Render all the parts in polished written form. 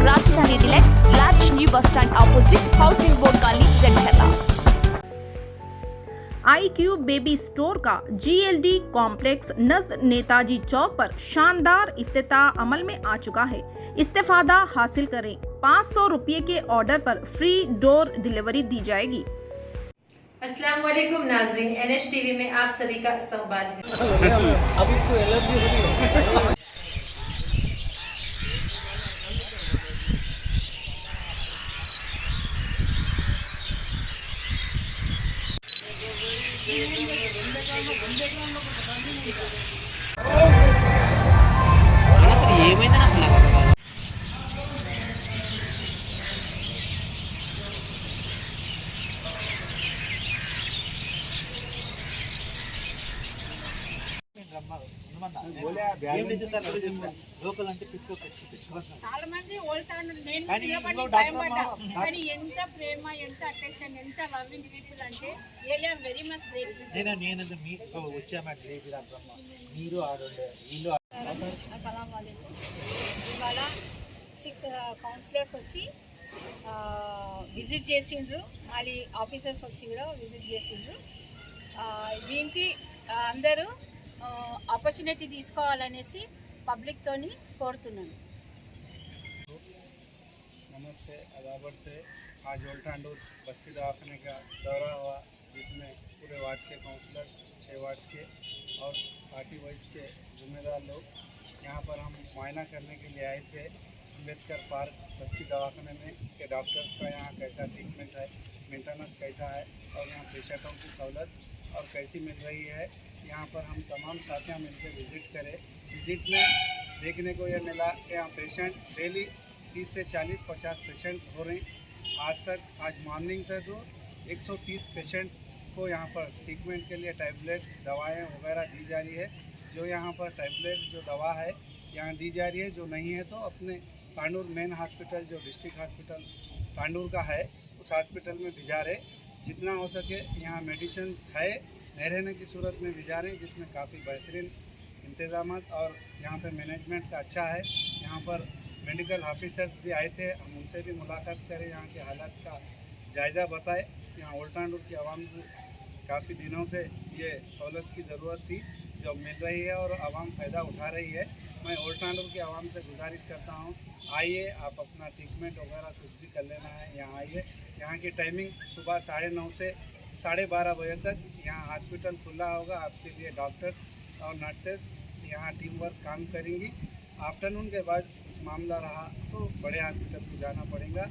राजधानी deluxe large new bus stand opposite housing board colony Jandla. iQube baby store का GLD complex नज़द नेताजी चौक पर शानदार इफ्तिताह अमल में आ चुका है। इस्तेफादा हासिल करें। 500 रुपये के ऑर्डर पर फ्री डोर डिलीवरी दी जाएगी। अस्सलाम वालेकुम नाजरीन, NH TV में आप सभी का इस्तकबाल है। अभी तो एलर्जी हो रही है। ఏమైందని అసలు నాకు అర్థం కాదు. లోకల్ అంటే చాలా మంది ఓల్టాను నేను నిలబడి భయపడ్డా కానీ ఎంత ప్రేమ ఎంత అటెన్షన్ ఎంత లవింగ్ పీపుల్ అంటే really I very much grateful నేను మీకు వచ్చాము మీరు ఆడండి వీళ్ళు అస్సలాము అలైకుం ఇవాళ 6 కౌన్సిలర్స్ వచ్చి విజిట్ చేసిండ్రు మళ్ళీ ఆఫీసర్స్ వచ్చి కూడా విజిట్ చేసిండ్రు దీనికి అందరూ ఆపర్చునిటీ తీసుకోవాలనేసి पब्लिक तो नहीं कोरतुन्नानु। नमस्ते, अदाबर से आज ओल्टांडूर बस्ती दवाखाने का दौरा हुआ जिसमें पूरे वार्ड के काउंसलर 6 वार्ड के और पार्टी वाइज के जिम्मेदार लोग यहाँ पर हम मुआयना करने के लिए आए थे। अम्बेडकर पार्क बस्ती दवाखाने में के डॉक्टर्स का यहाँ कैसा ट्रीटमेंट है, मेंटेनेंस कैसा है और यहाँ पेशेंटों की सहूलत और कैसी मिल रही है। यहाँ पर हम तमाम साथियाँ मिलकर विज़िट करें। विज़िट में देखने को यह मिला कि यहाँ पेशेंट डेली 30 से 40-50 पेशेंट हो रहे हैं। आज मॉर्निंग तक तो 130 पेशेंट को यहाँ पर ट्रीटमेंट के लिए टैबलेट दवाएं वगैरह दी जा रही है। जो यहाँ पर टैबलेट जो दवा है यहाँ दी जा रही है, जो नहीं है तो अपने कांडूर मेन हॉस्पिटल जो डिस्ट्रिक्ट हॉस्पिटल कांडूर का है उस हॉस्पिटल में भिजा रहे। जितना हो सके यहाँ मेडिसिन है नहीं रहने की सूरत में भिजा रहे, जिसमें काफ़ी बेहतरीन इंतज़ाम और यहाँ पे मैनेजमेंट का अच्छा है। यहाँ पर मेडिकल ऑफिसर्स भी आए थे, हम उनसे भी मुलाकात करें, यहाँ के हालात का जायज़ा बताए। यहाँ ओल्टांडूर की आवाम को काफ़ी दिनों से ये सहूलत की ज़रूरत थी जो मिल रही है और आवाम फ़ायदा उठा रही है। मैं ओल्टांडूर की आवाम से गुजारिश करता हूँ, आइए आप अपना ट्रीटमेंट वगैरह कुछ भी कर लेना है यहाँ आइए। यहाँ की टाइमिंग सुबह 9:30 से 12:30 बजे तक यहाँ हॉस्पिटल खुला होगा। आपके लिए डॉक्टर और नर्सेज यहाँ टीम वर्क काम करेंगी। आफ्टरनून के बाद कुछ मामला रहा तो बड़े हॉस्पिटल को जाना पड़ेगा,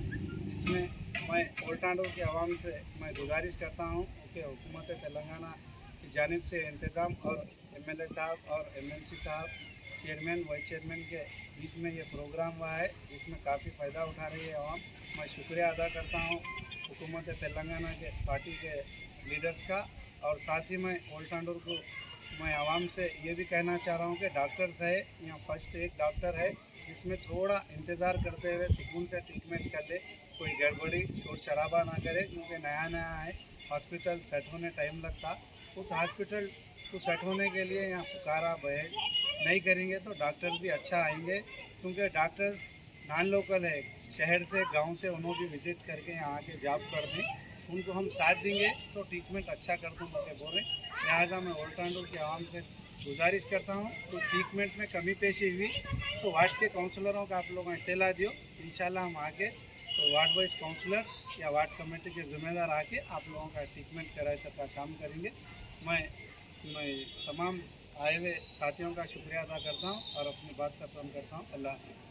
जिसमें मैं ओल्टांडूर की आवाम से मैं गुजारिश करता हूँ कि हुकूमत तेलंगाना की जानिब से इंतज़ाम और MLA साहब और MLC साहब चेयरमैन वाइस चेयरमैन के बीच में ये प्रोग्राम हुआ है, जिसमें काफ़ी फ़ायदा उठा रही है आवाम। मैं शुक्रिया अदा करता हूँ हुकूमत तेलंगाना के पार्टी के लीडर्स का। और साथ ही मैं ओल्टांडूर को मैं आवाम से ये भी कहना चाह रहा हूँ कि डॉक्टर्स है यहाँ फर्स्ट एक डॉक्टर है, जिसमें थोड़ा इंतज़ार करते हुए सुकून से ट्रीटमेंट कर ले, कोई गड़बड़ी शोर शराबा ना करे, क्योंकि नया है हॉस्पिटल सेट होने टाइम लगता। उस हॉस्पिटल को सेट होने के लिए यहाँ पुकारा बहस नहीं करेंगे तो डॉक्टर भी अच्छा आएंगे, क्योंकि डॉक्टर्स नॉन लोकल है, शहर से गांव से उन्होंने भी विज़िट करके यहाँ आके जॉब कर दें, उनको हम साथ देंगे तो ट्रीटमेंट अच्छा कर दूँ बोल रहे। लिहाजा मैं ओल्टांडूर की आवाम से गुजारिश करता हूँ तो ट्रीटमेंट में कमी पेशी हुई तो वार्ड के काउंसलरों का आप लोगों ने इत्तला दियो। इंशाल्लाह हम आके तो वार्ड वाइज काउंसलर या वार्ड कमेटी के जिम्मेदार आके आप लोगों का ट्रीटमेंट कराए का काम करेंगे। मैं तमाम आए हुए साथियों का शुक्रिया अदा करता हूँ और अपनी बात खत्म करता हूँ। अल्लाह हाफ़िज़।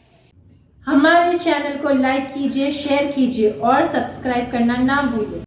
हमारे चैनल को लाइक कीजिए, शेयर कीजिए और सब्सक्राइब करना ना भूलें।